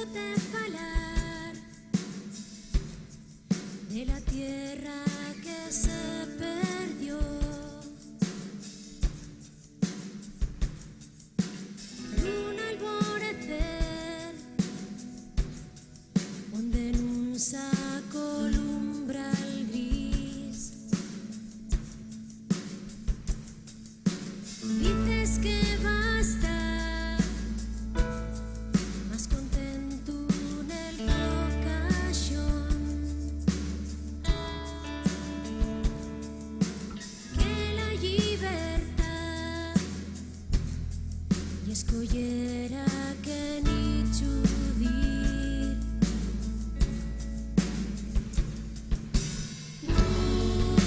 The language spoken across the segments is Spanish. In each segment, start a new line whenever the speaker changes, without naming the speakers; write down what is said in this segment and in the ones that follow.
escucharte falar de la tierra que se perdió. Un alborecer onde nun saco lumbral gris. Dices que basta, más contento nel ocasión, que la libertad y escollera que ni chudir.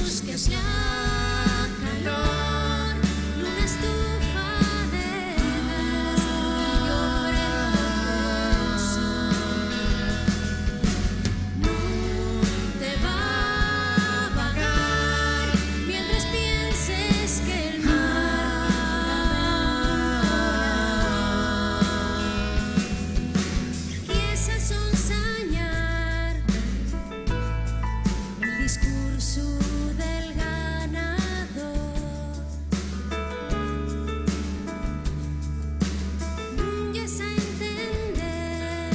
Busques la calor nunha estufa de gas y ofrece non te va a vagar mientras pienses que el mar quiesa sonsañar el discurso del ganador. Non lles a entender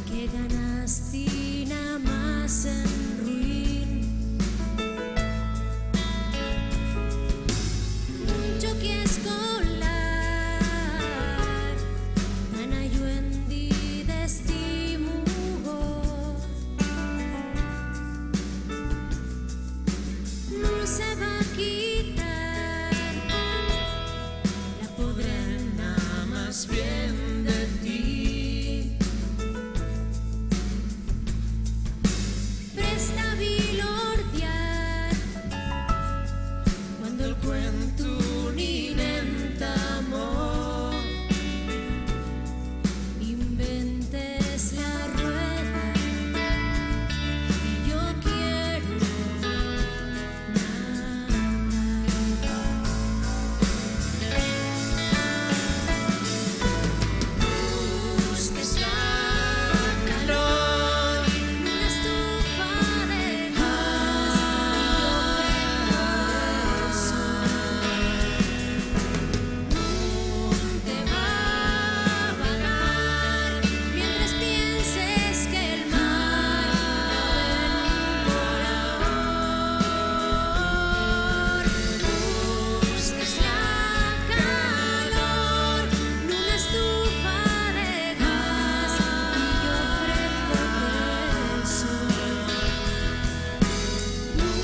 que ganaste nada más en ruin. Non choques con lar tan ayuendi desti mugor. Non se va a quitar la podrena más bien de ti. Presta a vilordiar cuando el cuento ni amor. Inventes la rueda y yo quiero busques la calor nunha estufa de gas y non te va a vagar mientras pienses que el mar busques la calor nunha estufa de gas y yo ofrezco eso. Non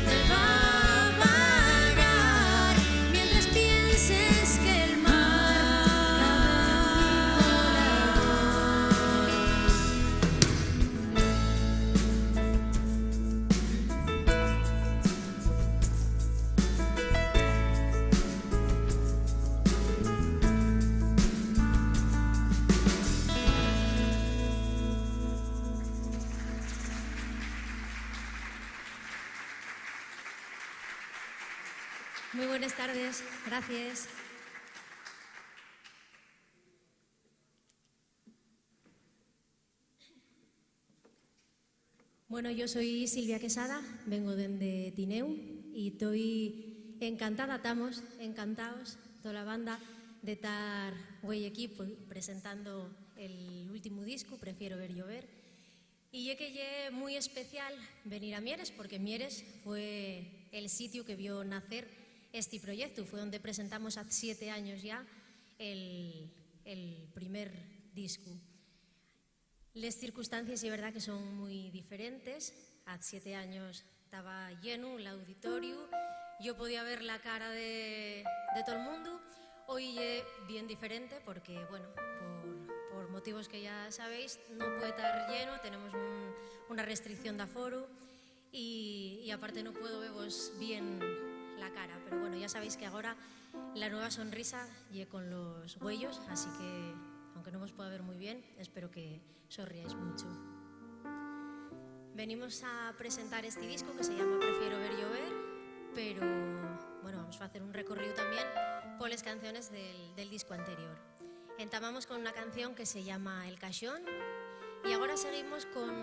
te va a vagar mientras pienses que el mar Muy buenas tardes, gracias. Bueno, yo soy Silvia Quesada, vengo desde Tineu y estoy encantada, estamos encantados, toda la banda, de estar hoy aquí presentando el último disco, Prefiero ver llover. Y es que es muy especial venir a Mieres, porque Mieres fue el sitio que vio nacer este proyecto, fue donde presentamos hace 7 años ya el primer disco. Las circunstancias, es verdad que son muy diferentes. Hace 7 años estaba lleno el auditorio, yo podía ver la cara de todo el mundo. Hoy es bien diferente porque, bueno, por motivos que ya sabéis, no puede estar lleno, tenemos una restricción de aforo y aparte no puedo veros bien la cara. Pero bueno, ya sabéis que ahora la nueva sonrisa llegue con los huellos, así que, aunque no os pueda ver muy bien, espero que sonríais mucho. Venimos a presentar este disco que se llama Prefiero ver llover, pero bueno, vamos a hacer un recorrido también por las canciones del disco anterior. Entamamos con una canción que se llama El Caixón y ahora seguimos con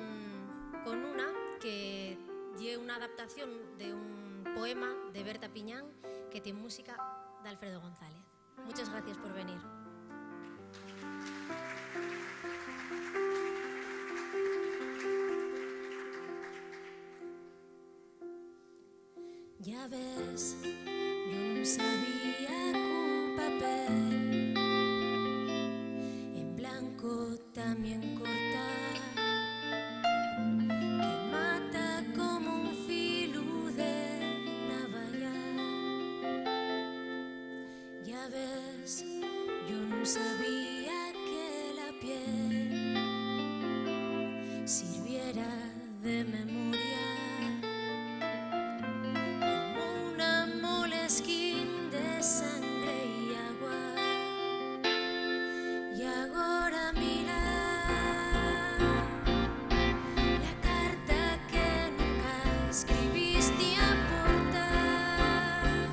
una que lleva una adaptación de un poema de Berta Piñán que tiene música de Alfredo González. Muchas gracias por venir. Ya ves, yo no sabía que un papel en blanco también corta, que mata como un filo de navalla. Ya ves, yo no sabía que la piel sirviera de memoria. Sangre y agua, y ahora mira la carta que nunca escribiste a portar,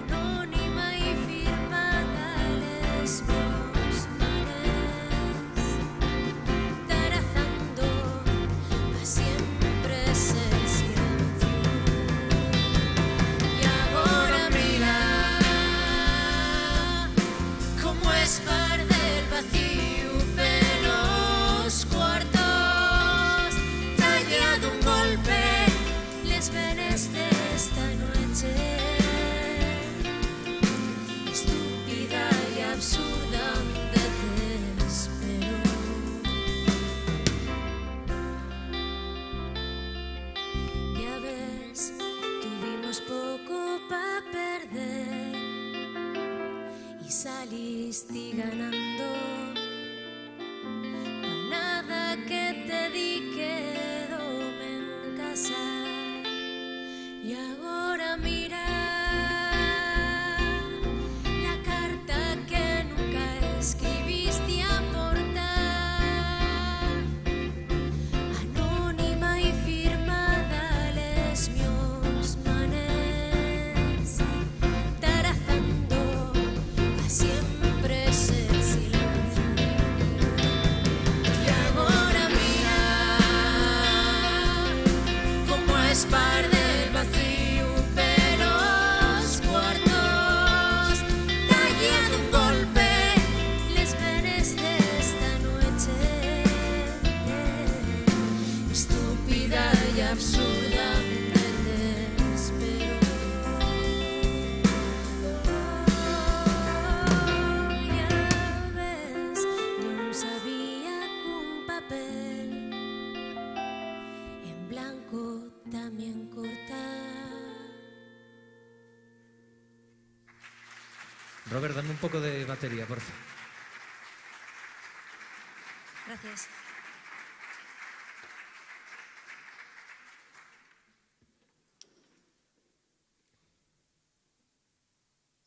anónima y firmada les meus manes, tarazando pa' siempre ser silencio. Par del vacío de los cuartos, tallado un golpe, les venes de esta noche, estúpida y absurda de desespero. Ya ves, tuvimos poco para perder y saliste ganando, pa' nada que te di quedóme en casa, y ahora mira la carta que nunca escribiste a portar, anónima y firmada les meus manes, tarazando siempre es el silencio. Y ahora mira cómo es par del vacío de los cuartos, tallado un golpe, les venes de esta noche, estúpida y absurda de desespero. En blanco también corta.
Robert, dame un poco de batería, por favor.
Gracias.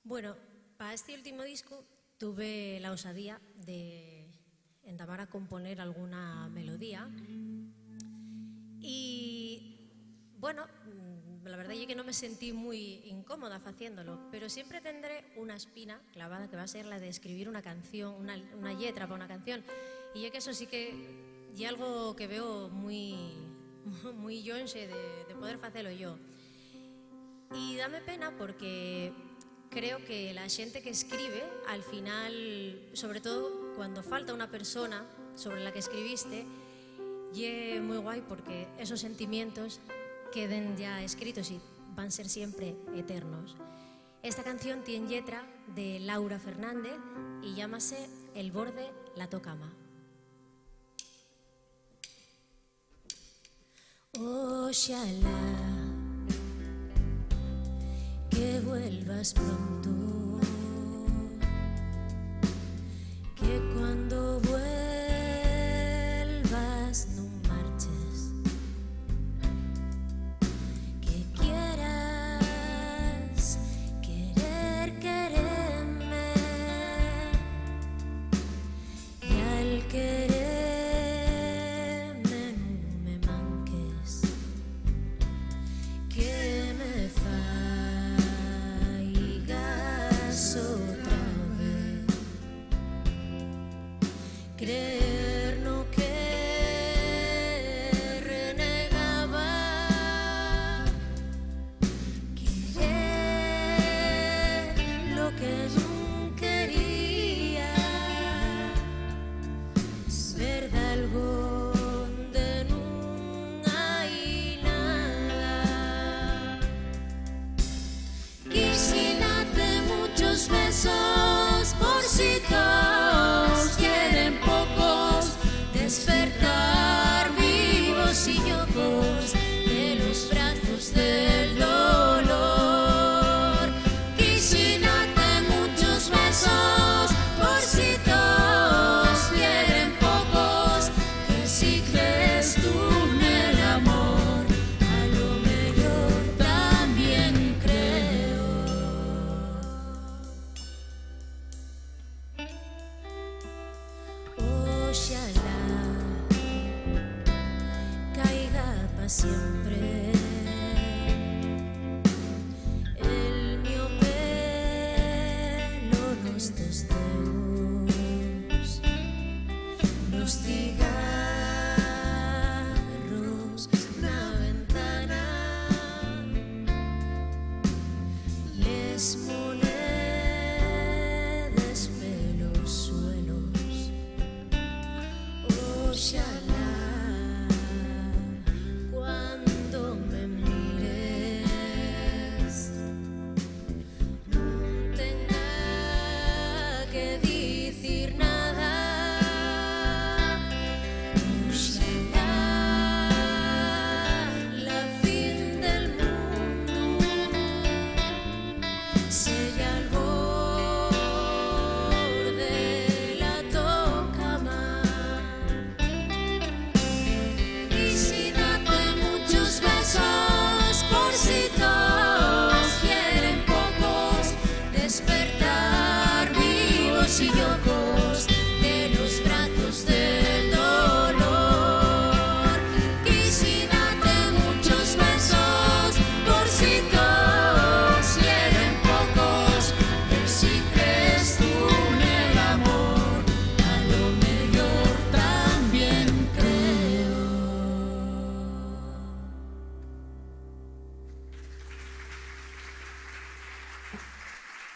Bueno, para este último disco tuve la osadía de entamar a componer alguna melodía y bueno, la verdad es que no me sentí muy incómoda haciéndolo, pero siempre tendré una espina clavada que va a ser la de escribir una canción, una letra para una canción, y es que eso sí que es algo que veo muy yonxe de poder hacerlo yo. Y dame pena porque creo que la gente que escribe, al final, sobre todo cuando falta una persona sobre la que escribiste, y muy guay porque esos sentimientos queden ya escritos y van a ser siempre eternos. Esta canción tiene letra de Laura Fernández y llámase El borde la tocama. Oxalá que vuelvas pronto, que cuando vuelvas no marches, que quieras quererme, y al quererme no me manques, que me faigas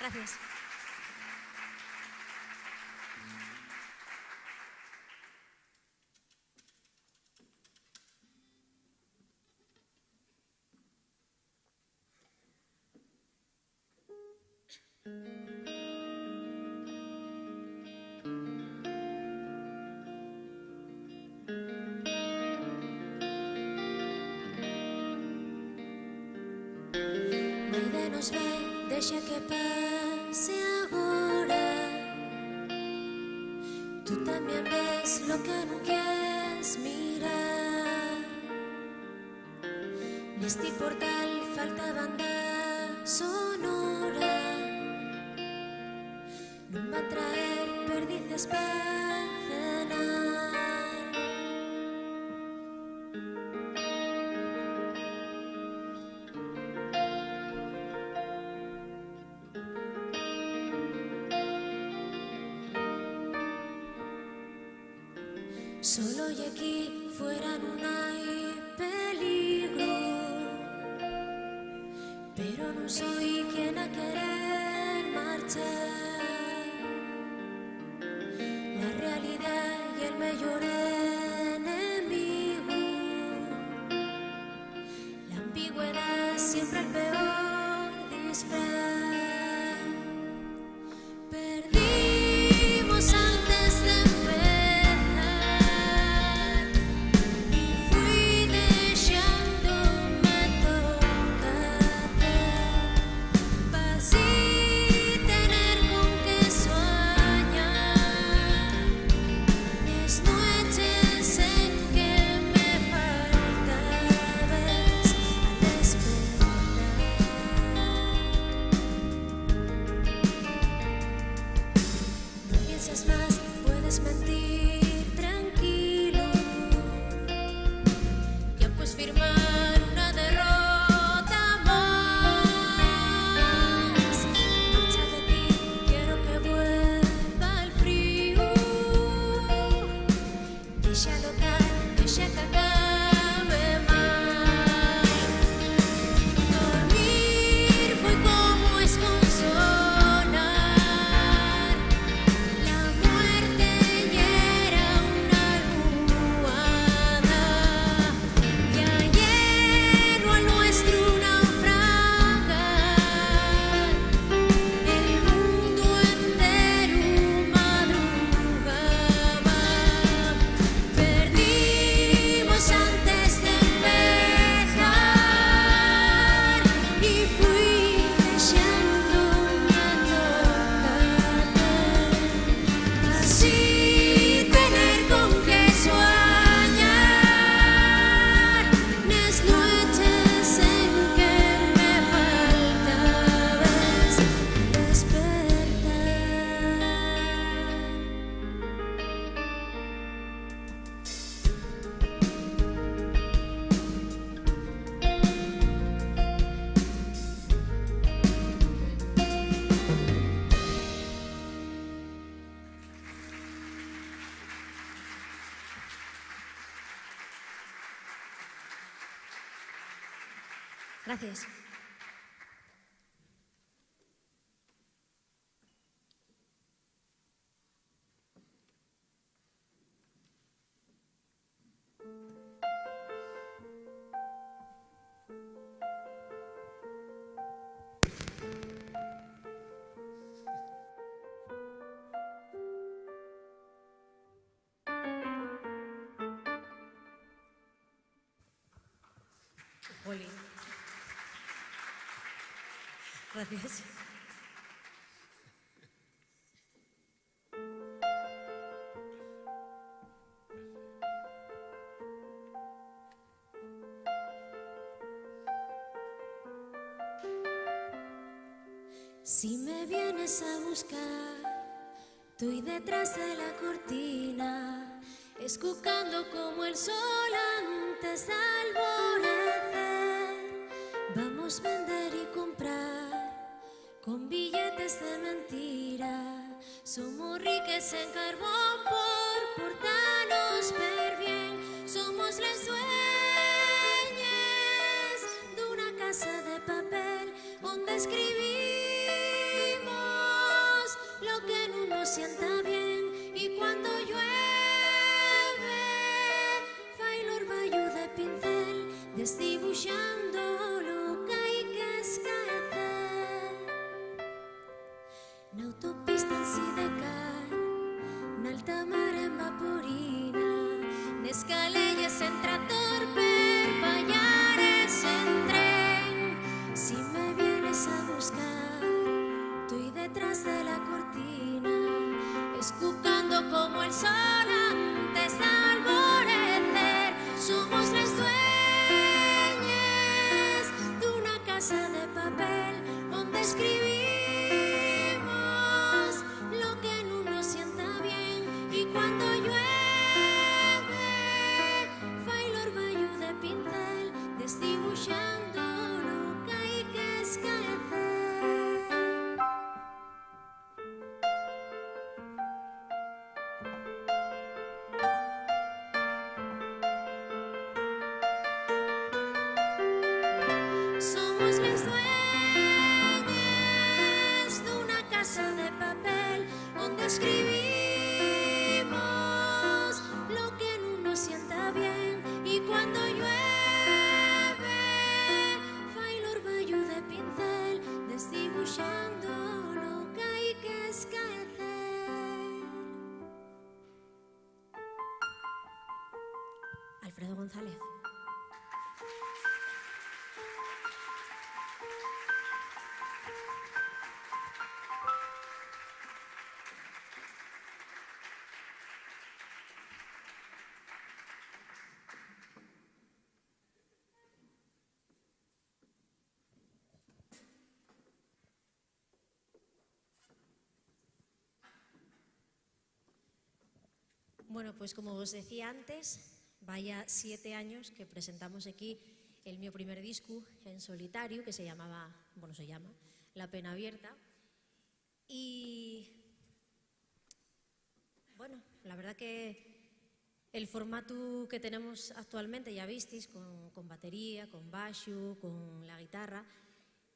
Gracias. Naide nos ve, deixa que pase agora. Tú también ves lo que no quieres mirar. Neste portal falta banda sonora. Non va traer perdices para cenar. Solo y aquí fuera non hai peligro, pero non soy quien a querer marchar. La realidad y el mayor enemigo, la ambigüedad siempre el peor disfraz. Perdimos antes de más, puedes mentir tranquilo, ya puedes firmar una derrota más. Marcha de ti, quiero que vuelva el frío. Déjalo tal, deja que acabe mal. Dormir fue como es con Gracias. Jolín. Gracias. Si me vienes a buscar, estoy detrás de la cortina, escuchando como el sol antes de alborecer. Vamos a vender y comprar con billetes de mentira. Somos riques en carbón por portarnos per bien. Somos les dueñas de una casa de papel donde escribimos sienta bien y cuando llueve fai l'orballo de pincel desdibuixando lo que hai que esquecer. Na autopista en Sidecar, n'alta mar en vaporina, nes calelles en trator per Pallares en tren. Si me vienes a buscar, estoy detrás de la cortina, escuchando como el sol antes de alborecer. Somos las dueñas de una casa de papel donde escribimos lo que en uno sienta bien y cuando llueve fai l'orballo de pincel desdibuixando lo que hai que esquecer. Somos las dueñas de una casa de papel donde escribimos lo que en uno sienta bien y cuando llueve fai l'orballo de pincel desdibuixando lo que hai que esquecer. Alfredo González. Bueno, pues como os decía antes, vaya 7 años que presentamos aquí el mío primer disco en solitario, que se llama La Pena Abierta. Y bueno, la verdad que el formato que tenemos actualmente, ya visteis, con batería, con baixo, con la guitarra,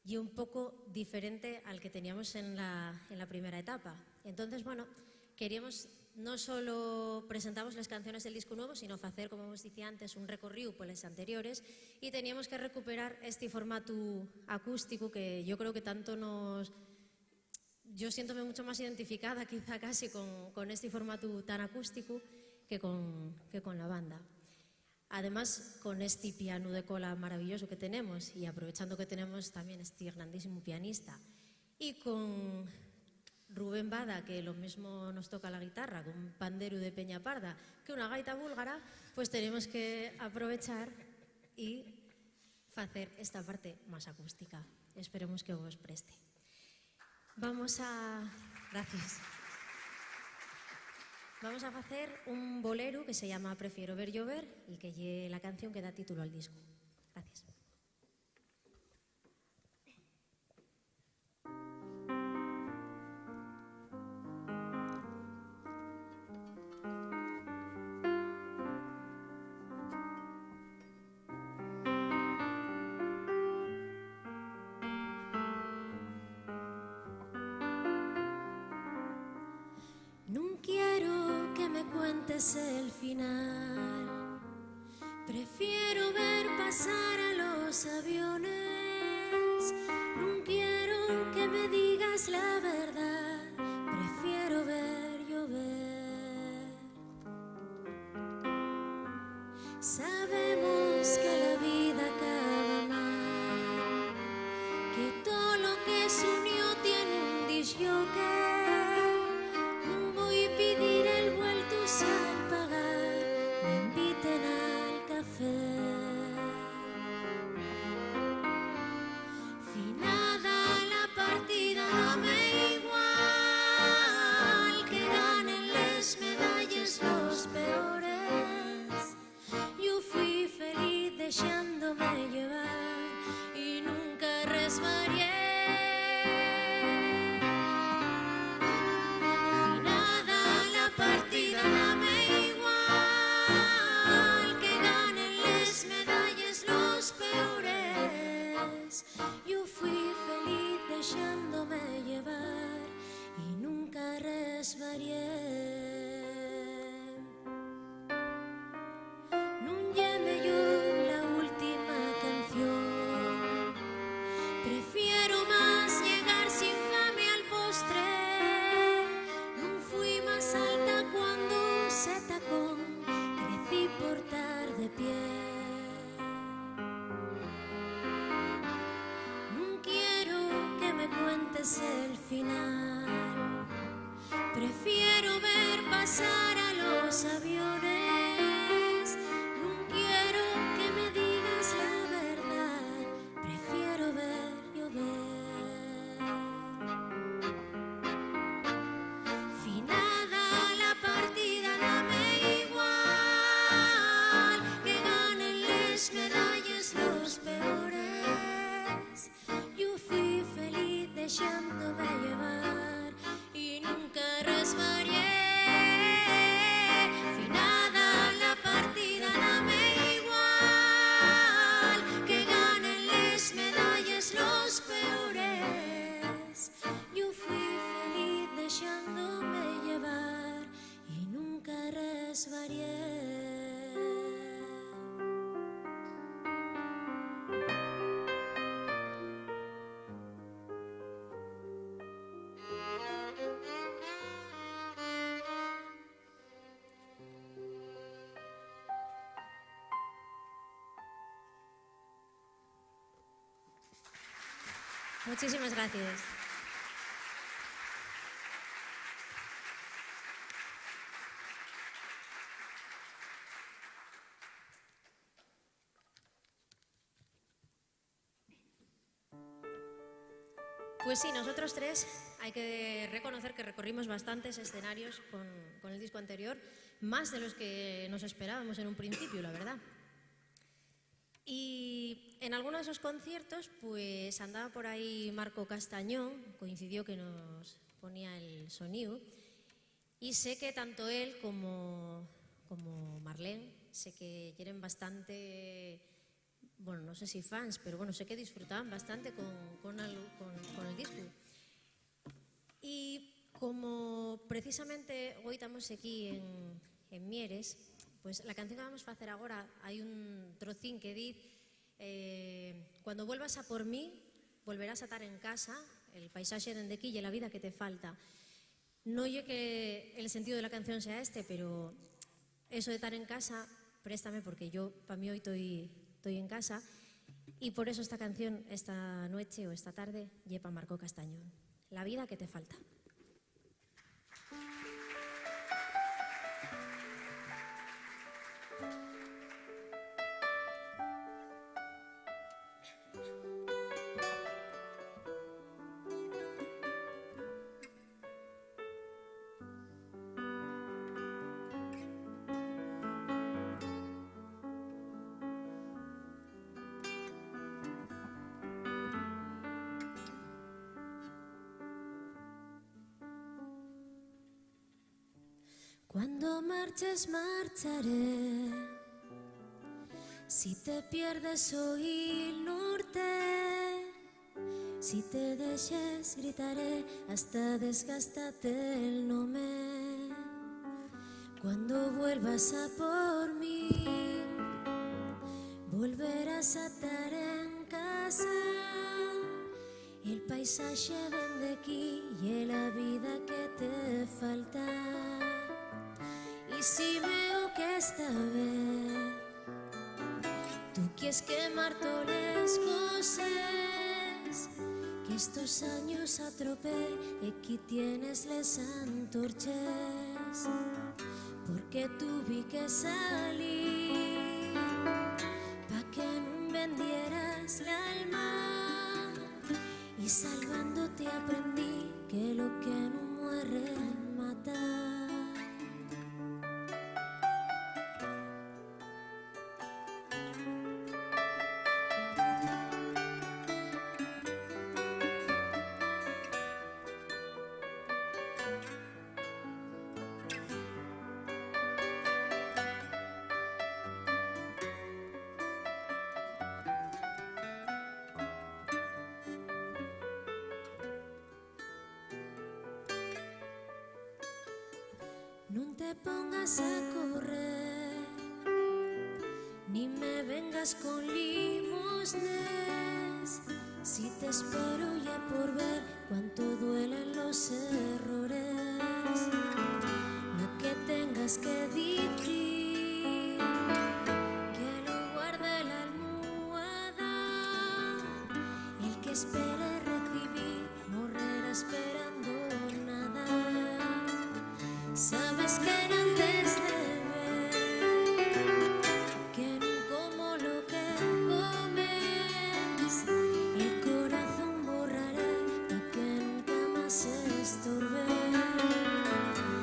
y un poco diferente al que teníamos en la primera etapa. Entonces, bueno, queríamos no solo presentamos las canciones del disco nuevo, sino hacer, como os decía antes, un recorrido por las anteriores, y teníamos que recuperar este formato acústico que yo creo que tanto nos... Yo siéntome mucho más identificada quizá casi con este formato tan acústico que con la banda. Además, con este piano de cola maravilloso que tenemos, y aprovechando que tenemos también este grandísimo pianista, y con Rubén Bada, que lo mismo nos toca la guitarra, con un pandero de Peñaparda, que una gaita búlgara, pues tenemos que aprovechar y hacer esta parte más acústica. Esperemos que os preste. Gracias. Vamos a hacer un bolero que se llama Prefiero ver llover y que lleve la canción que da título al disco. Gracias. No quiero que me cuentes el final, prefiero ver pasar a los aviones. No quiero que me digas la verdad, prefiero ver llover. Sabemos que la vida acaba mal, que todo lo que se unió tiene un disjockey. Pedir el vuelto si al pagar me inviten al café. Finada la partida, dame igual que ganen les medallas los peores. Yo fui feliz dejándome llevar y nunca resbarié. resbarié. Non lle mellor la última canción. Prefiero más llegar sin fame al postre. Non fui más alta cuando usé tacón. Crecí por estar de pie. Non quiero que me cuentes el final. Prefiero ver pasar a los aviones. No quiero que me digas la verdad. Prefiero ver llover. Finada la partida, dame igual. Que ganen les medallas los peores. Yo fui feliz dejándome llevar y nunca resbarié. Finada la partida, dame igual. Que ganen les medallas los peores. Yo fui feliz dejándome llevar y nunca resbarié. Muchísimas gracias. Pues sí, nosotros tres hay que reconocer que recorrimos bastantes escenarios con el disco anterior, más de los que nos esperábamos en un principio, la verdad. Y en alguno de esos conciertos, pues andaba por ahí Marco Castañón, coincidió que nos ponía el sonido, y sé que tanto él como Marlene, sé que quieren bastante, bueno, no sé si fans, pero bueno, sé que disfrutaban bastante con el disco. Y como precisamente hoy estamos aquí en Mieres, pues la canción que vamos a hacer ahora, hay un trocín que dice cuando vuelvas a por mí, volverás a estar en casa, el paisaje dende aquí y la vida que te falta. No oye que el sentido de la canción sea este, pero eso de estar en casa, préstame porque yo, para mí hoy estoy en casa y por eso esta canción, esta noche o esta tarde, lleva Marco Castañón. La vida que te falta. Cuando marches, marcharé. Si te pierdes, oí el norte. Si te dejes, gritaré hasta desgastarte el nombre. Cuando vuelvas a por mí, volverás a estar en casa. Y el paisaje vende aquí y la vida que te falta. Y si veo que esta vez tú quieres quemar todas las cosas, que estos años atropé, aquí tienes las antorchas, porque tuve que salir pa' que no vendieras la alma. Y salvándote aprendí que lo que no muere mata. Non te pongas a correr, ni me vengas con limosnes. Si te espero ya por ver cuánto duelen los errores. Lo que tengas que decir, que lo guarde la almohada. El que espere recibir, morrerá esperando nada. Sabes que antes de ver, que no como lo que comes, el corazón borraré y que nunca más estorbe.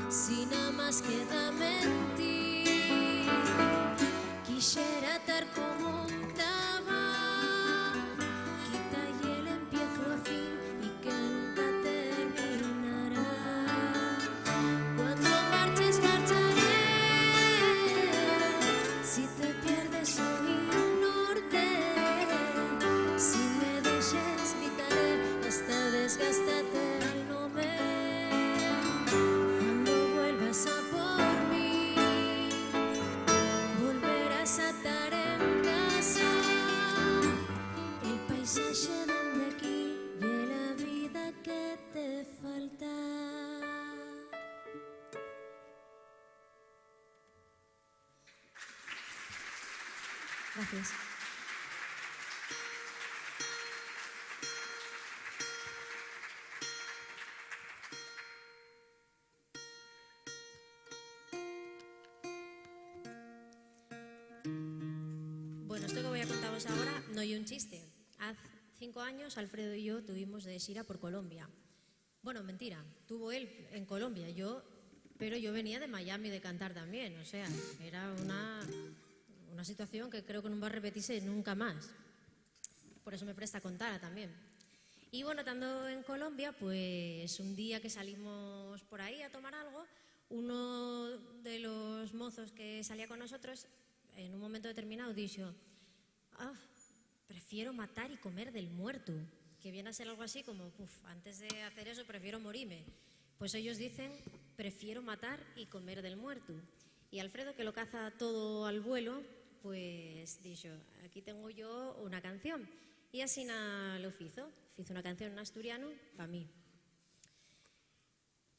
Si nada más queda mentir, quisiera estar como estaba. Quita y el empiezo a fin y que nunca terminará. Cuando marches, marcharé. Si te pierdes, soy un norte. Si me dejes, gritaré hasta desgastarte el nombre. Cuando vuelvas a por mí, volverás a estar en casa. El paisaje donde aquí y la vida que te falta. Gracias. Bueno, esto que voy a contaros ahora no hay un chiste. Hace 5 años Alfredo y yo tuvimos de gira por Colombia. Bueno, mentira, tuvo él en Colombia, pero yo venía de Miami de cantar también, o sea, era una situación que creo que no va a repetirse nunca más. Por eso me presta a contarla también. Y bueno, estando en Colombia, pues un día que salimos por ahí a tomar algo, uno de los mozos que salía con nosotros, en un momento determinado, dijo: prefiero matar y comer del muerto, que viene a ser algo así como, antes de hacer eso prefiero morirme. Pues ellos dicen: prefiero matar y comer del muerto. Y Alfredo, que lo caza todo al vuelo, pues dijo: aquí tengo yo una canción. Y así lo hizo una canción en asturiano para mí.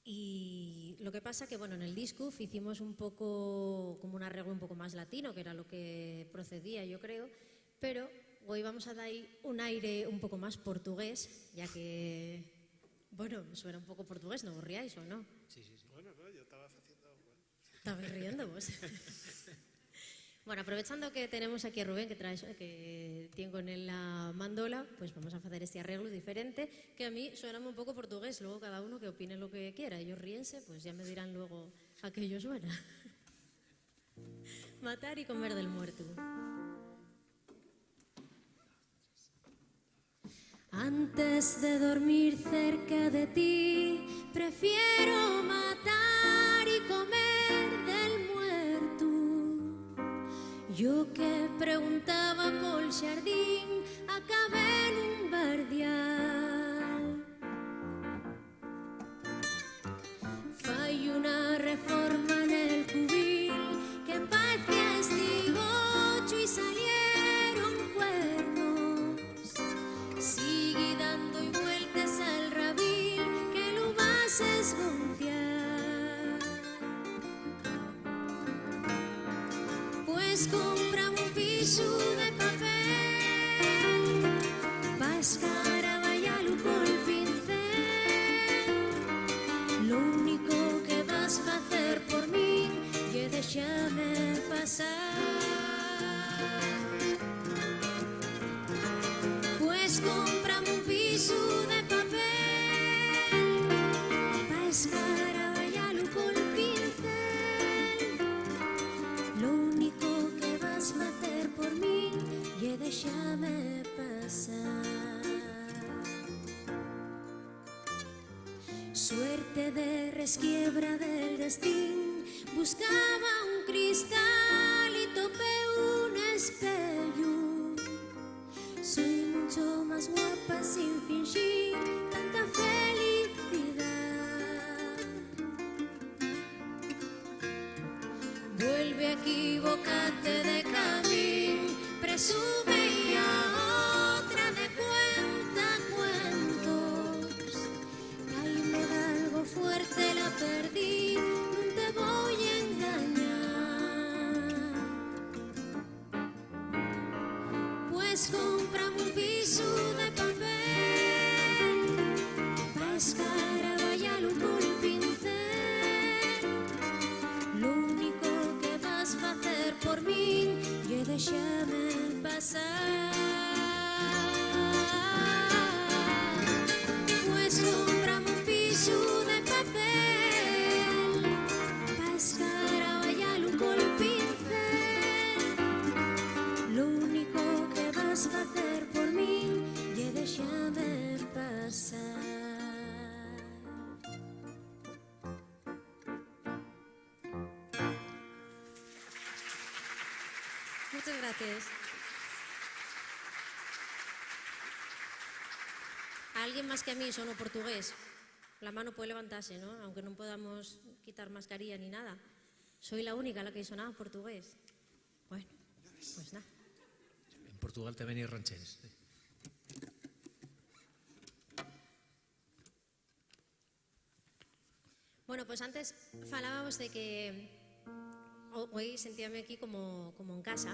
Y lo que pasa que, bueno, en el disco hicimos un poco, como un arreglo un poco más latino, que era lo que procedía, yo creo, pero hoy vamos a dar un aire un poco más portugués, ya que, bueno, suena un poco portugués, ¿no os riáis o no?
Sí.
Bueno, no, yo estaba haciendo... Bueno.
¿Estabais riendo vos? Bueno, aprovechando que tenemos aquí a Rubén, que tiene con él la mandola, pues vamos a hacer este arreglo diferente, que a mí suena un poco portugués. Luego cada uno que opine lo que quiera. Ellos ríense, pues ya me dirán luego a qué ellos suena. Matar y comer del muerto. Antes de dormir cerca de ti, prefiero matar y comer del muerto. Yo que preguntaba por el jardín, acabé en un bardial. Fai una reforma en el cubil que parecía estigocho y salieron cuernos. Sigue dando y vueltas al rabil que lo vas a esgonciar. Pues compra un piso de papel pa' escaraballarlo con el pincel. Lo único que vas a hacer por mí es dejarme pasar. Pues compra un piso de papel pa' escaraballarlo con el pincel. Lo único que vas a hacer por mí y déjame pasar. Suerte de resquiebra del destino, buscaba un cristal y topé un espejo. Soy mucho más guapa sin fingir tanta felicidad. pasar. Muchas gracias. A alguien más que a mí sono portugués. La mano puede levantarse, ¿no? Aunque no podamos quitar mascarilla ni nada. Soy la única a la que sonaba portugués. Bueno, pues nada.
En Portugal tamén hai rancheres.
Bueno, pues antes falábamos de que hoy sentíame aquí como en casa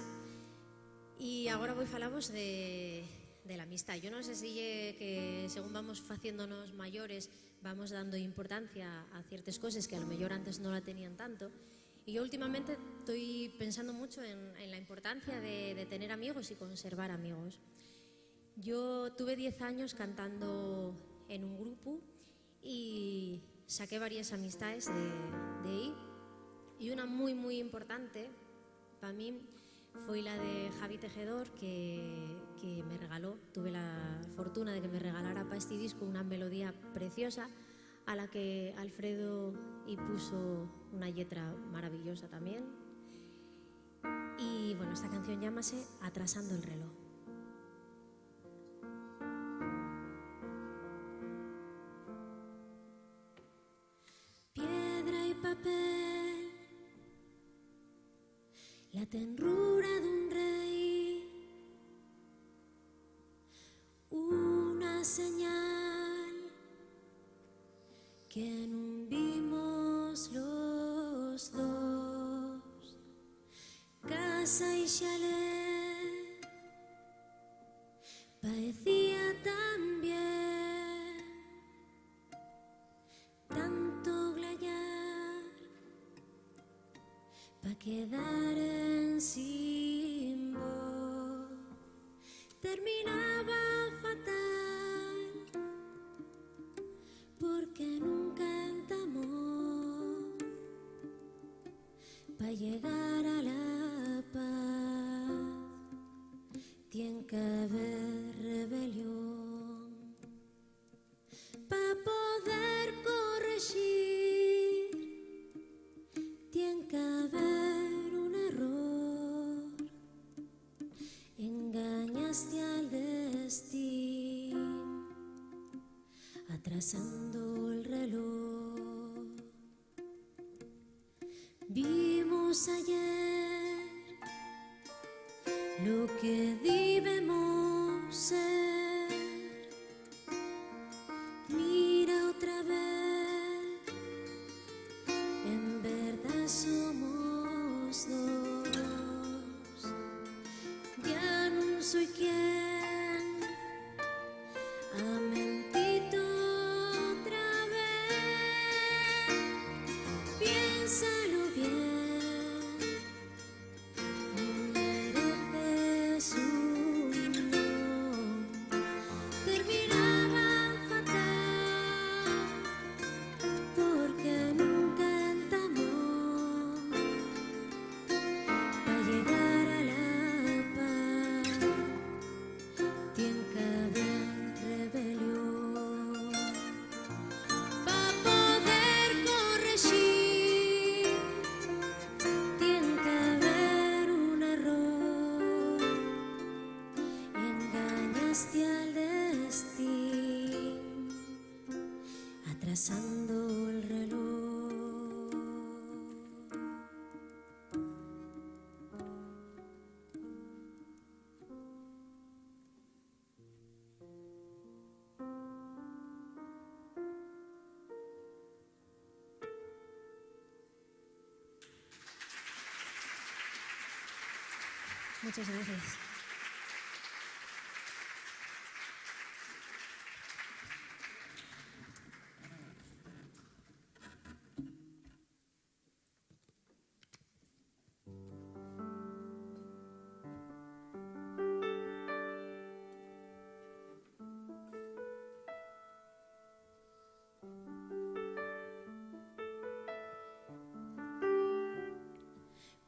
y agora voy falamos de la amistad. Yo non sei se que según vamos faciéndonos maiores vamos dando importancia a ciertas cosas que a lo mejor antes no la tenían tanto. Y yo últimamente estoy pensando mucho en la importancia de tener amigos y conservar amigos. Yo tuve 10 años cantando en un grupo y saqué varias amistades de ahí. Y una muy, muy importante para mí fue la de Javi Tejedor, que me regaló, tuve la fortuna de que me regalara para este disco una melodía preciosa a la que Alfredo y puso una letra maravillosa también. Y bueno, esta canción llámase Atrasando el reloj. Piedra y papel, la tenrura de un rey, una señal que non vimos los dos, casa y chalet, parecía tan bien, tanto glayar, pa' quedar en sin voz, terminaba fatal, porque nunca entamó, pa' llegar a la paz, tiene que haber rebelión, pa' poder corregir, tiene que haber un error, engañaste al destino, atrasando el reloj. Vimos ayer lo que debemos ser. Mira otra vez, en verdad somos dos. Ya no soy quien ha mentido otra vez. Piénsalo bien, mereces un no. Terminaba fatal, porque nunca entamó, pa' llegar a la paz, tiene que haber rebelión, pa' poder corregir, tiene que haber un error, engañaste al destino, atrasando el reloj. Muchas gracias.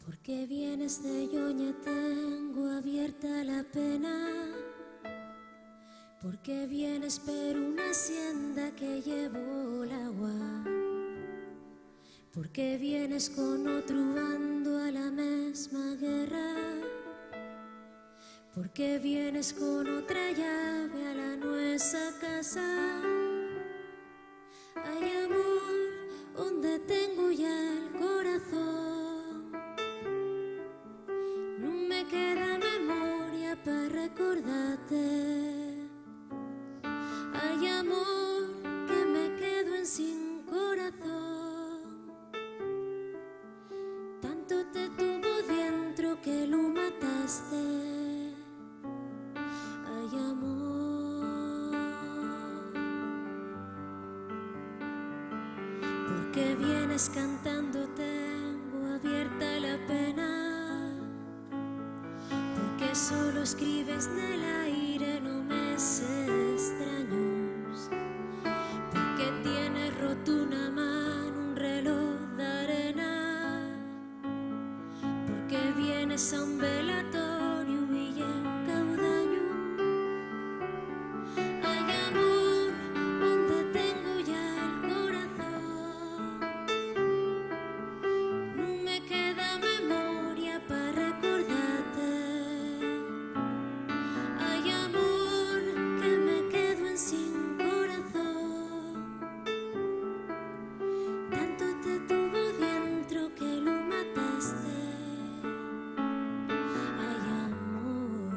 Porque vienes de Yoña, tengo abierta la pena, porque Porque vienes per una hacienda que llevó el agua. Porque vienes con otro bando a la misma guerra. Porque vienes con otra llave a la nuestra casa. Hay amor donde tengo ya el corazón. No me queda memoria para recordarte. Hay amor que me quedo en sin corazón. Tanto te tuvo dentro que lo mataste. Hay amor. Porque vienes cantando tengo abierta la pena. Porque solo escribes en el aire no meses extraños. Porque tienes roto una mano, un reloj de arena. Porque vienes a un velatorio y en Caudaño. Hay amor donde tengo ya el corazón. No me queda memoria para recordarte. Hay amor que me quedo en sin corazón. Tanto te tuvo dentro que lo mataste. Hay amor.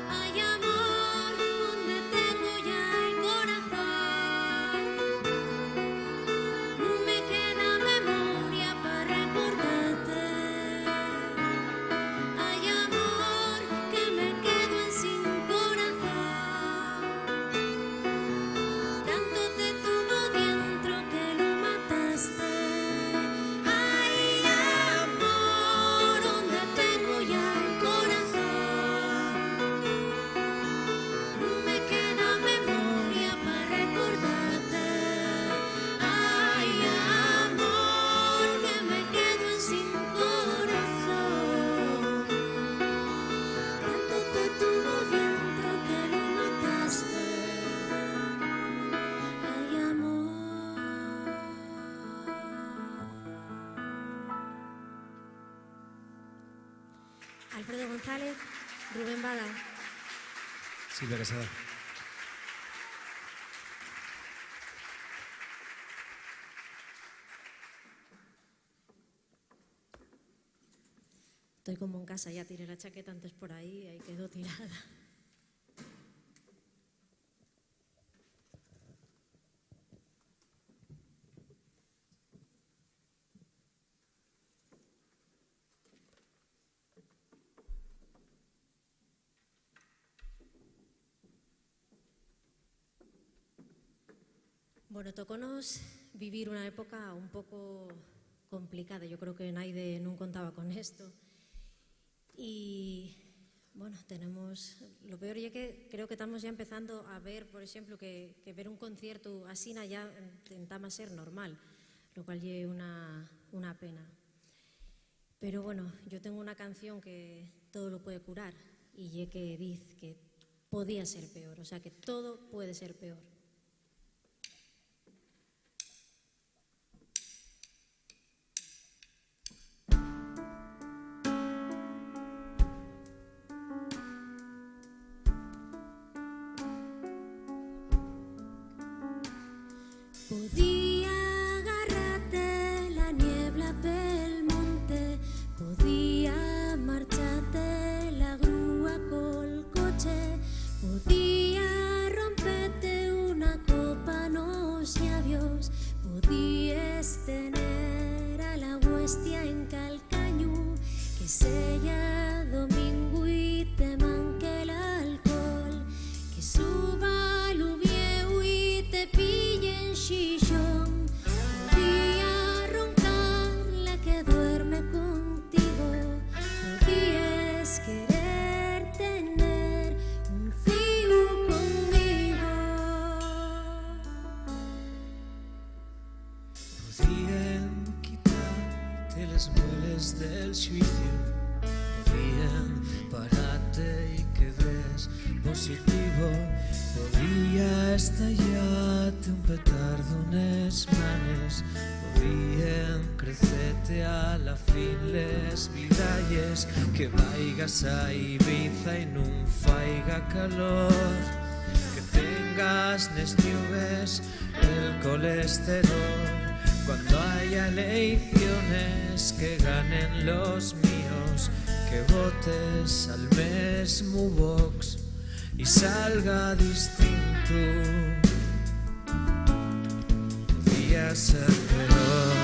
Hay amor donde tengo ya el corazón. No me queda memoria para recordarte. Hay amor que me quedo en sin corazón. Tanto te tuvo dentro que lo mataste. Hay amor donde tengo ya el corazón. No me queda memoria para recordarte. Hay amor que me quedo en sin corazón. Tanto te tuvo dentro que lo mataste. Hay amor. Alfredo González, Rubén Bada.
Silvia Quesada.
Estoy como en casa, ya tiré la chaqueta antes por ahí, ahí quedó tirada. Bueno, tocónos vivir una época un poco complicada. Yo creo que nadie nunca contaba con esto. Y bueno, tenemos lo peor es que creo que estamos ya empezando a ver, por ejemplo, que ver un concierto así ya intentamos ser normal, lo cual es una pena. Pero bueno, yo tengo una canción que todo lo puede curar y es que dice que podía ser peor, o sea que todo puede ser peor. Podía agarrarte la niebla pel monte, podía marcharte la grúa col coche, podía romperte una copa nos labios, podías tener a la huestia en Calcañu, que sella domingo y te manque el alcohol, que suba lo viejo y te pille en xixón.
juicio podían pararte y que ves positivo. Podía estallarte un petardo unes manes, podían crecerte a la fin les vidalles, que vaigas a Ibiza y nun faiga calor, que tengas nes nubes el colesterol, cuando haya elecciones que ganen los míos, que votes al mesmo Vox y salga distinto. Podía ser peor.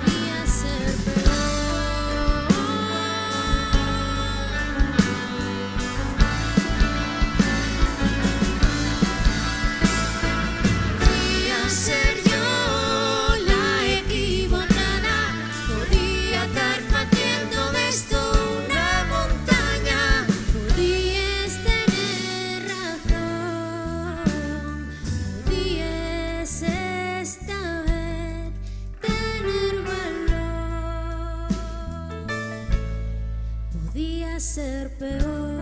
Podía ser peor. Podía ser yo la equivocada, podía estar haciendo de esto una montaña, podías tener razón, podías esta vez tener valor, podía ser peor.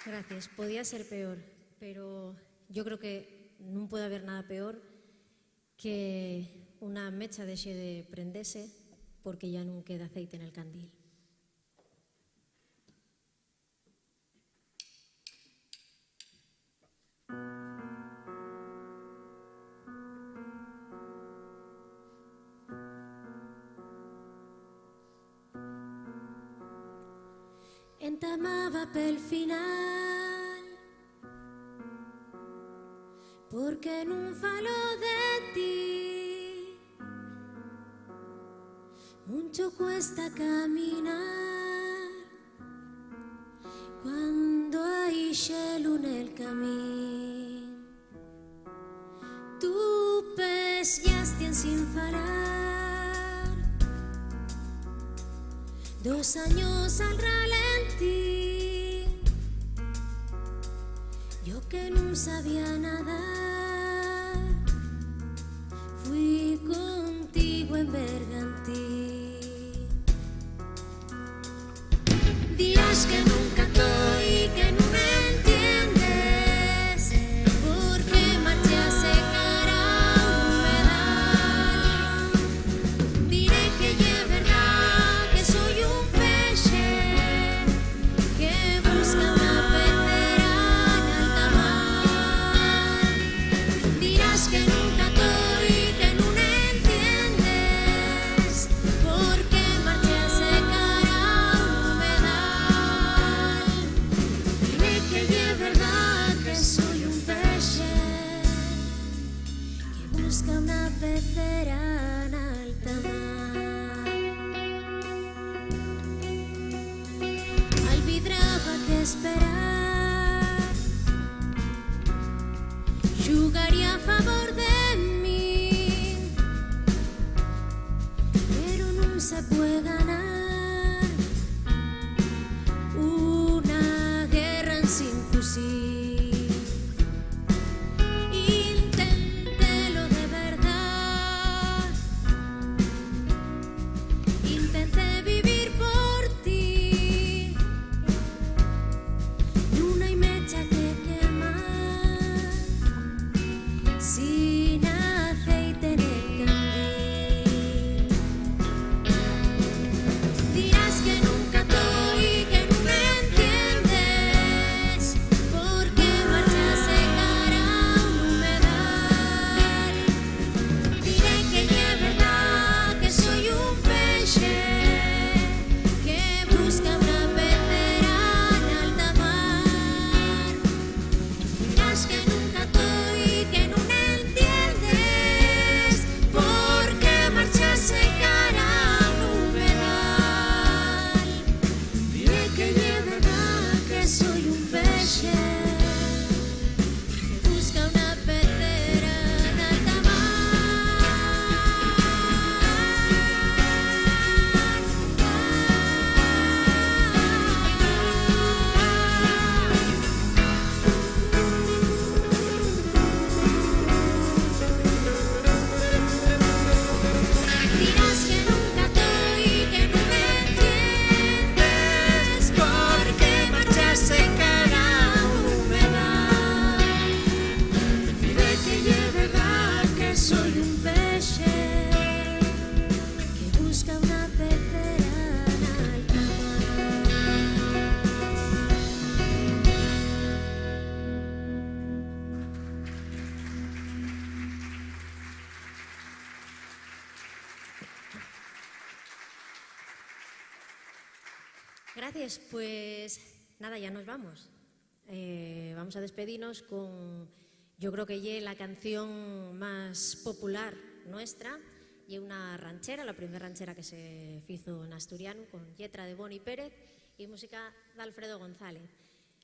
Gracias. Podía ser peor, pero yo creo que non pode haber nada peor que unha mecha deixe de prendese porque ya non queda aceite en el candil. Entamaba pel final, porque non falo de ti. Mucho cuesta caminar cuando hay xelo nel camín. Tú pesllaste sin parar, 2 años al ralentí. Yo que no sabía nadar, fui contigo en Bergantín. Dirás que nunca estoy, que no me entiendes, porque marché a secar a humedad. Diré que ya es verdad que soy un peixe que busca una pecera en alta mar. Dirás que nunca estoy, que no me entiendes, porque marché a secar a humedad. Diré que ya es verdad que soy un peixe que busca una pecera en alta mar. Albidraba que esperar, jugaría a favor de mí, pero no se puede ganar una guerra sin fusil. Inténtelo de verdad, intenté vivir por ti, Gracias, pues nada, ya nos vamos. Vamos a despedirnos con, yo creo que es la canción más popular nuestra, y una ranchera, la primera ranchera que se hizo en asturiano, con letra de Boni Pérez y música de Alfredo González.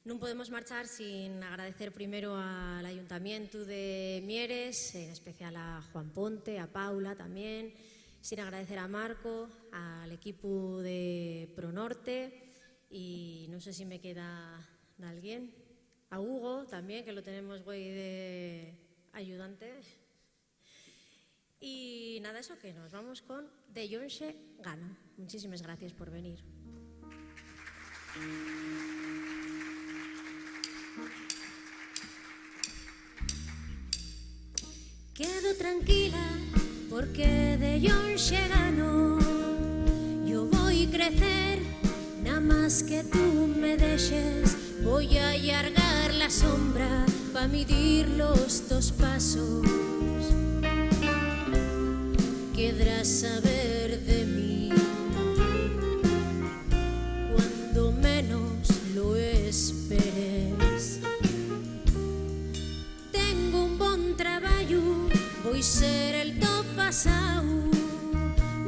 No podemos marchar sin agradecer primero al Ayuntamiento de Mieres, en especial a Juan Ponte, a Paula también, sin agradecer a Marco, al equipo de Pronorte, y no sé si me queda de alguien, a Hugo también, que lo tenemos güey de ayudante. Y nada, eso, que nos vamos con De Yonxe Gano. Muchísimas gracias por venir. Quedo tranquila porque de Yonxe gano. Yo voy a crecer, nada más que tú me dejes. Voy a alargar la sombra para medir los 2 pasos. Querrás saber de mí cuando menos lo esperes. Tengo un buen trabajo, voy a ser el top pasado.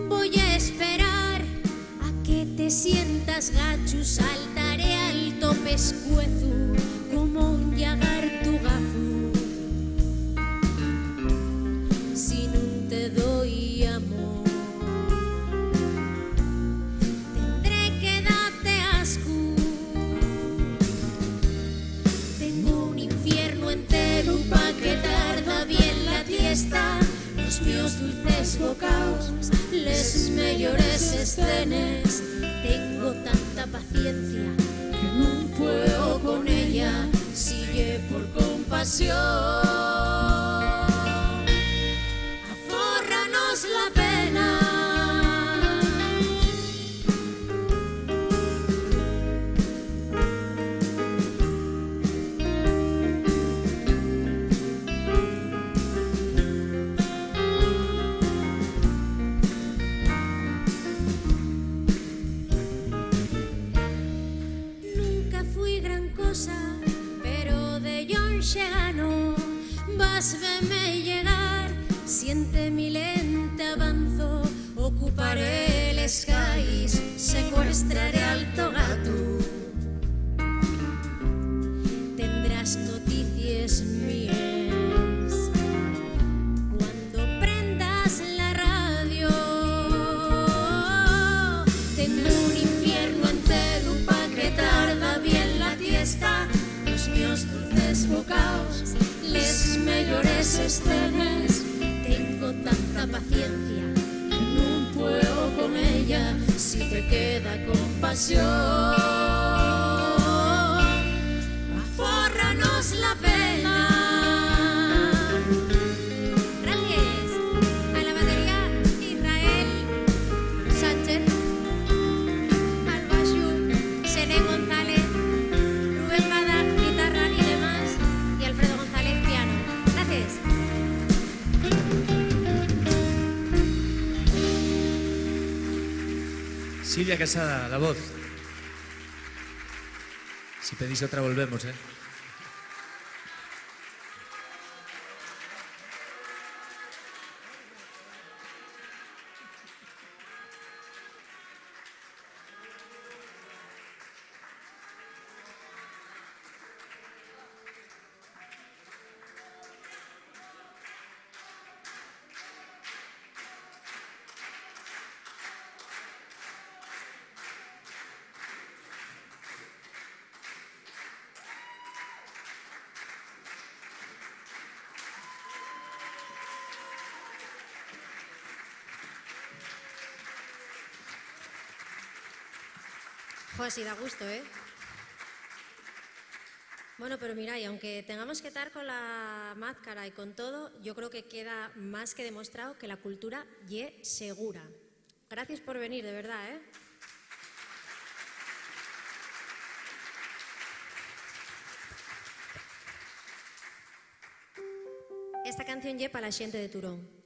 Voy a esperar a que te sientas gacho, saltaré alto pescuezo como un lagarto gafo. Si no te doy amor, tendré que darte asco. Tengo un infierno entero pa' que tarda bien la fiesta. Los míos dulces bocaos, les mejores escenas. Tengo tanta paciencia que no puedo con ella. Sigue por compasión, afórranos la pena. Pero de Yonxe gano, vas verme llegar, siente mi lente avanzo, ocuparé el skies, secuestraré al togato. Tendrás noticias mías cuando prendas la radio. Tengo un infierno entero pa' que tarda bien la fiesta. Los míos dulces bocaos, les mejores escenas. Tengo tanta paciencia que no puedo con ella. Si te queda compasión, afórranos la pena. Gracias a la batería Israel Sánchez, al baixo Sene González, Rubén Bada, guitarra y demás, y Alfredo González, piano. Gracias.
Silvia Quesada, la voz. Si pedís otra volvemos, ¿eh?
Joder, sí da gusto, ¿eh? Bueno, pero mirad, y aunque tengamos que estar con la máscara y con todo, yo creo que queda más que demostrado que la cultura ye segura. Gracias por venir, de verdad, ¿eh? Esta canción ye para la xente de Turón.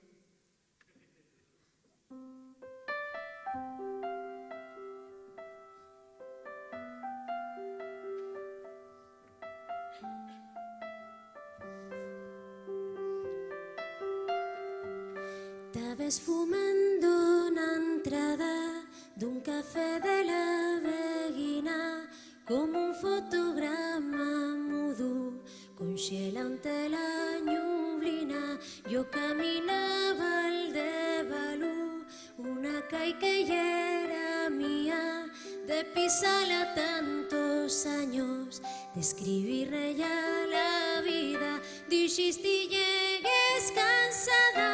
Estaves fumando na entrada dun café de la veguina, como un fotograma mudo conxela ante la ñublina. Yo caminaba al de Balú, una calle que ya era mía, de pisarla tantos años, de escribirle ya la vida. Dixiste llegues cansada,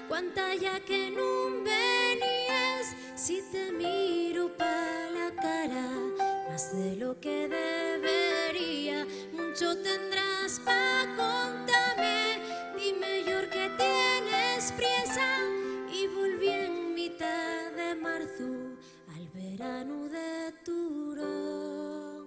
cuanta ya que non venías. Si te miro pa la cara, más de lo que debería, mucho tendrás pa contarme. Dime yo que tienes prisa. Y volví en mitad de marzo al verano de Turón.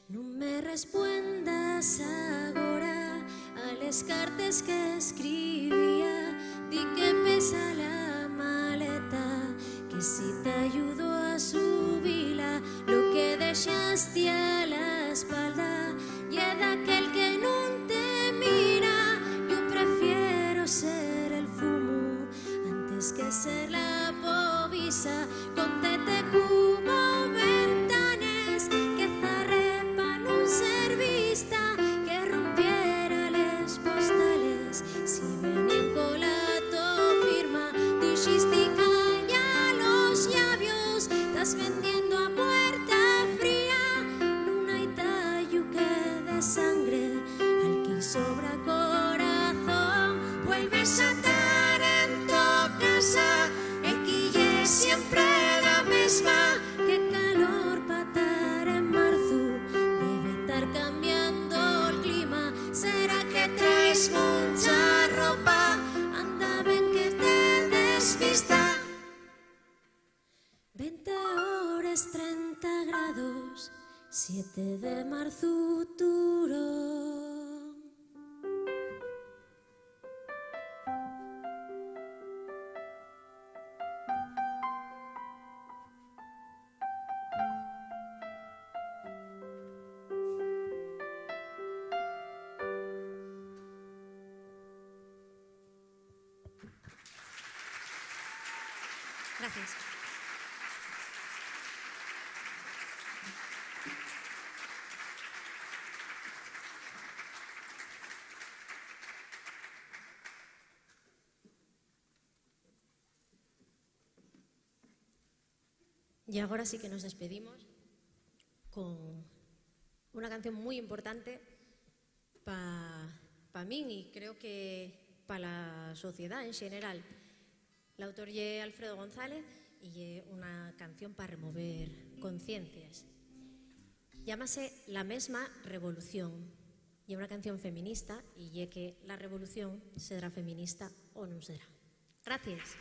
Non me respondas agora a les cartes que escribía. Di que pesa la maleta, que si te ayudo a subirla. Lo que dejaste a la espalda y es aquel que non te mira. Yo prefiero ser el fumo antes que ser la povisa. Contete como ventanes que zarre pa non ser vista, que rompiera les postales si venían con la to firma. Dijiste calla los labios, estás vendiendo a puerta fría. Non hai tallo que de sangre al que sobra corazón. Vuelves a estar en tu casa, equille siempre la misma. Qué calor pa' estar en marzo, debe estar cambiando el clima. ¿Será que traes mucha ropa? Anda, ven que te desvista. 20 horas, 30 grados, 7 de marzo, Turón. Gracias. Y ahora sí que nos despedimos con una canción muy importante para mí y creo que para la sociedad en general. El autor es Alfredo González y es una canción para remover conciencias. Llámase La mesma revolución y es una canción feminista y es que la revolución será feminista o no será. Gracias.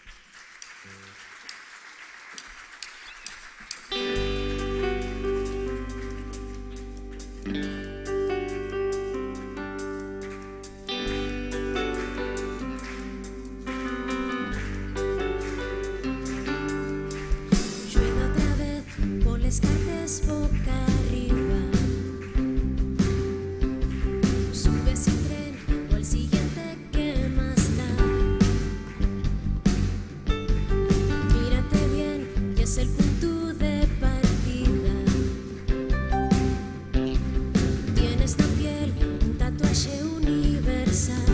Llueve otra vez por les cartes boca arriba. Sube sin tren o el siguiente que más da. Mírate bien, que es el punto de partida. Tienes la piel un tatuaje universal.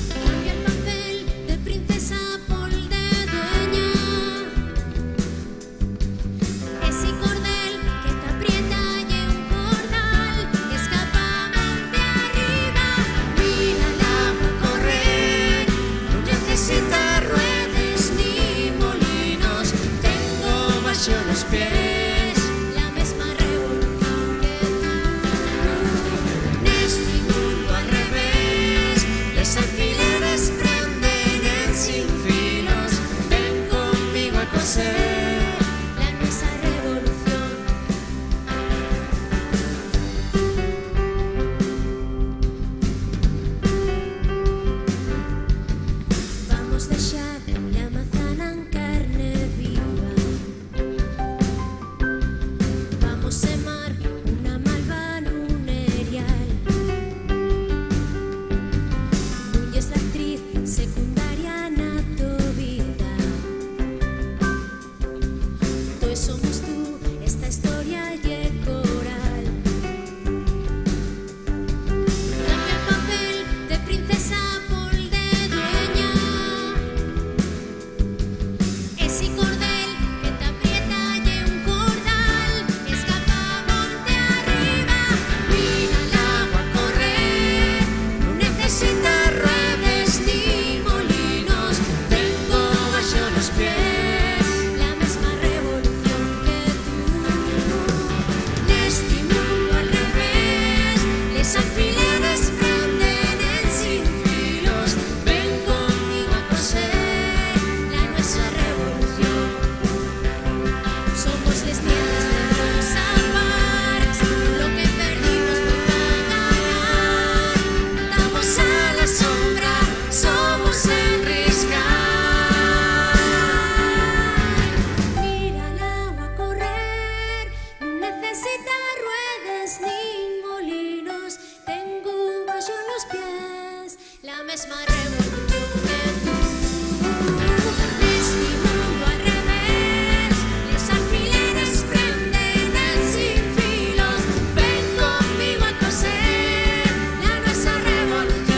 Cambia el papel de princesa por de dueña. Ese cordel que te aprieta y un cordal que escapa monte arriba. Mira el agua correr, no necesita ruedas ni molinos. Tengo bajo los pies la misma revolución que tú. En este mundo al revés, los alfileres prenden en sin filos. Ven conmigo a coser la nuestra revolución. Vamos a dejar la manzana en carne viva. Vamos a semar una malva en un erial. Nunca es somos tú, esta historia y el coral. Dame el papel de princesa por de dueña, ese cordel que te aprieta y un cordal, escapa monte arriba, mira el agua correr, no necesita ruedas ni molinos, tengo bajo los pies la misma revolución que tú. Este mundo al revés, les alfileres prenden en sin filos, ven conmigo a coser la nuestra revolución. Somos les nietas de Rosa Parks, lo que perdimos fue para ganar. Estamos a la sombra, somos el riscar. Mira el agua correr, no necesita ruedas ni molinos, tengo bajo los pies la misma revolución que tú. Este mundo al revés, los alfileres prenden en sin filos, ven conmigo a coser la nuestra revolución.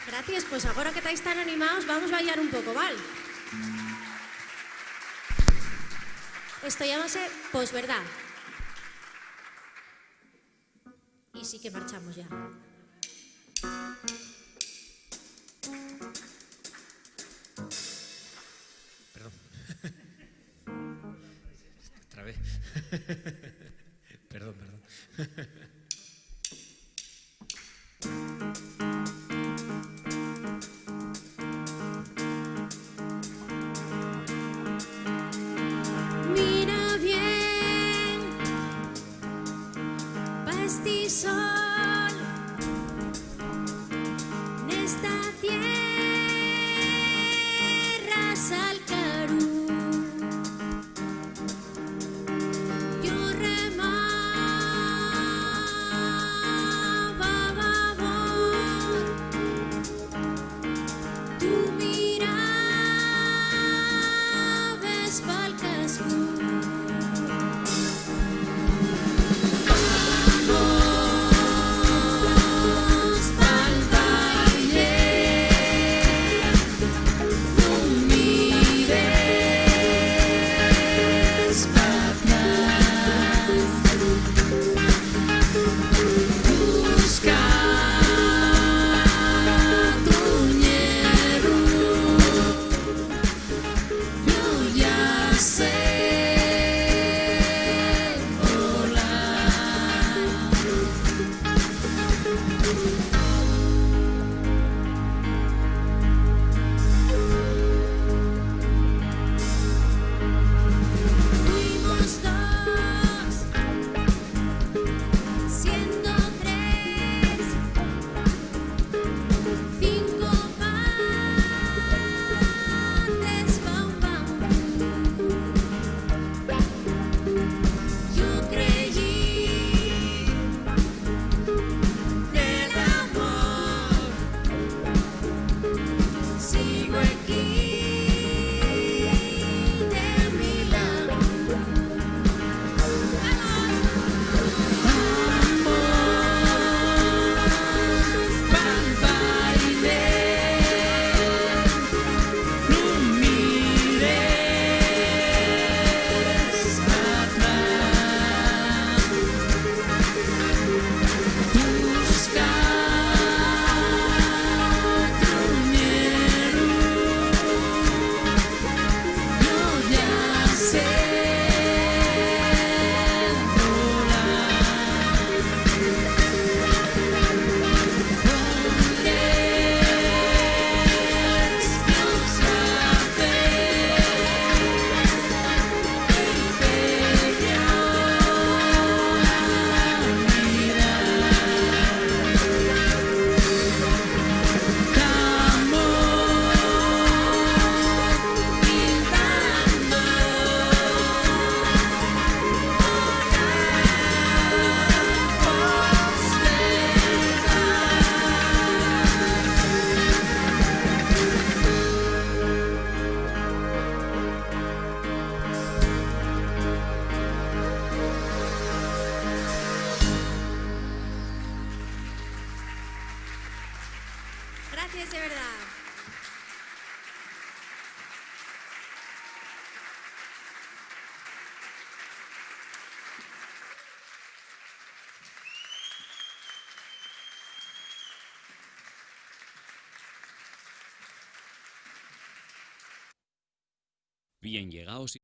Gracias, pues agora que estáis tan animados vamos a bailar un pouco, ¿vale? Esto llámase posverdad. Y sí que marchamos ya.
Perdón. Otra vez. Perdón.
Mira bien, pastizol, nesta tierra salcarú. Yo remar gracias, de verdad.
Bien, llegaos